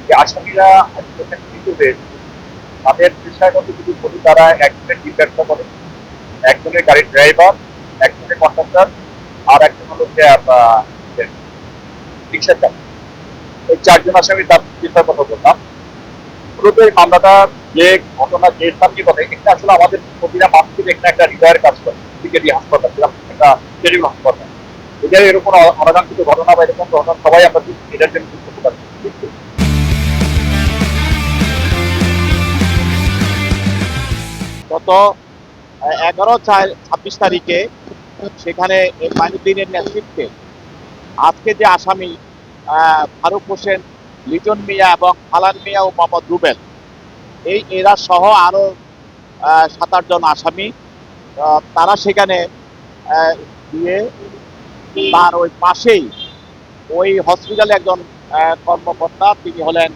যে আসামিরা যেখানে মৃত্যু হয়েছে তাদের পেশাগত যদি বলি, তারা একজনের টিপ করে, একজনের গাড়ির ড্রাইভার, একজনের কন্ডাক্টর, আর একজন হলো যে রিক্সা চালক। এই চারজন আসামি তার চিন্তার কথা বললাম। মূলত এই মামলাটা যে ঘটনা যে সামনে ঘটে, এটা আসলে আমাদের প্রতিটা মানুষের এখানে একটা হৃদয়ের কাজ করে। সিকেডি হাসপাতাল একটা টেরিবল হাসপাতাল, এটার এরকম অনাকাঙ্ক্ষিত ঘটনা বা এরকম ঘটনা সবাই আমরা এটার জন্য দুঃখ প্রকাশ করি। গত 11/4/26 তারিখে সেখানে মাইনুদ্দিনের নেতৃত্বে আজকে যে আসামি ফারুক হোসেন, লিটন মিয়া এবং ফালান মিয়া ও মোহাম্মদ রুবেল, এরা সহ আরো 7-8 জন আসামি, তারা সেখানে দিয়ে তার ওই পাশেই ওই হসপিটালে একজন কর্মকর্তা, তিনি হলেন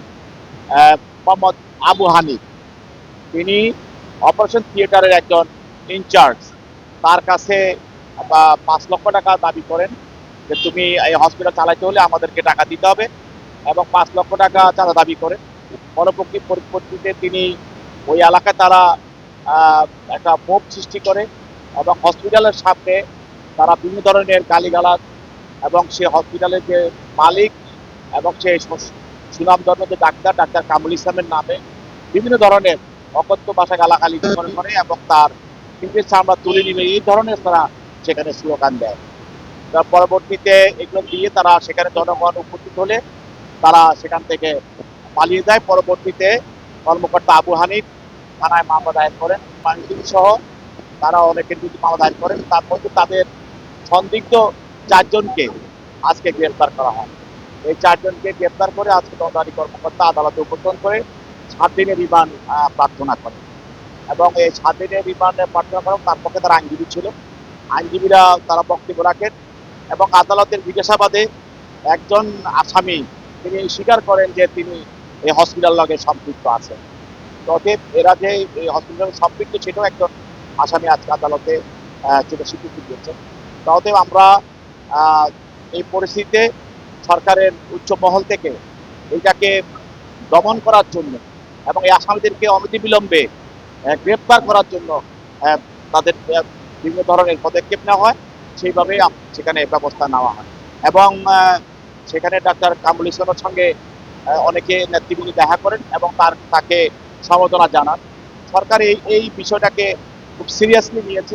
মোহাম্মদ আবু হানিফ। তিনি অপারেশন থিয়েটারের একজন ইনচার্জ। তার কাছে 5 লক্ষ টাকা দাবি করেন যে তুমি এই হসপিটাল চালাইতে হলে আমাদেরকে টাকা দিতে হবে, এবং 5 লক্ষ টাকা চাঁদা দাবি করেন। পরিপ্রেক্ষিতে তিনি ওই এলাকায় তারা একটা ক্ষোভ সৃষ্টি করে এবং হসপিটালের সামনে তারা বিভিন্ন ধরনের গালিগালাজ এবং সে হসপিটালের যে মালিক এবং সে সুনামধন্য যে ডাক্তার কামরুল ইসলামের নামে বিভিন্ন ধরনের অকথ্য ভাষা গালাগালি করে এবং তার চিকিৎসা আমরা তুলে নিবে, এই ধরনের তারা সেখানে স্লোগান দেয়। তার পরবর্তীতে এগুলো দিয়ে তারা সেখানে জনগণ উপস্থিত হলে তারা সেখান থেকে পালিয়ে যায়। পরবর্তীতে কর্মকর্তা আবু হানিফ থানায় মামলা দায়ের করেন, মাইনুদ্দিন সহ তারা অনেকের বিরুদ্ধে মামলা দায়ের করেন। তার মধ্যে তাদের সন্দিগ্ধ 4 জনকে আজকে গ্রেফতার করা হয়। এই 4 জনকে গ্রেফতার করে আজকে তদন্তকারী কর্মকর্তা আদালতে উপস্থাপন করে 7 দিনের রিমান্ড প্রার্থনা করেন, এবং এই 7 দিনের রিমান্ডে প্রার্থনা করেন। তার পক্ষে তার আইনজীবী ছিল, আইনজীবীরা তারা বক্তব্য রাখেন এবং আদালতের জিজ্ঞাসাবাদে একজন আসামি তিনি স্বীকার করেন যে তিনি এই হসপিটাল লগে সম্পৃক্ত আছেন। অতএব এরা যে এই হসপিটালে সম্পৃক্ত সেটাও একজন আসামি আজকে আদালতে সেটা স্বীকৃতি দিয়েছেন। অতএব আমরা এই পরিস্থিতিতে সরকারের উচ্চ মহল থেকে এটাকে দমন করার জন্য এবং এই আসামিদেরকে অনতিবিলম্বে গ্রেপ্তার করার জন্য তাদের বিভিন্ন ধরনের পদক্ষেপ নেওয়া হয়, সেইভাবে সেখানে ব্যবস্থা নেওয়া হয়। এবং সেখানে ডাক্তার কামরুল ইসলামের সঙ্গে অনেকে নেতৃবৃন্দ দেখা করেন এবং তাকে সমবেদনা জানান। সরকার এই বিষয়টাকে খুব সিরিয়াসলি নিয়েছে।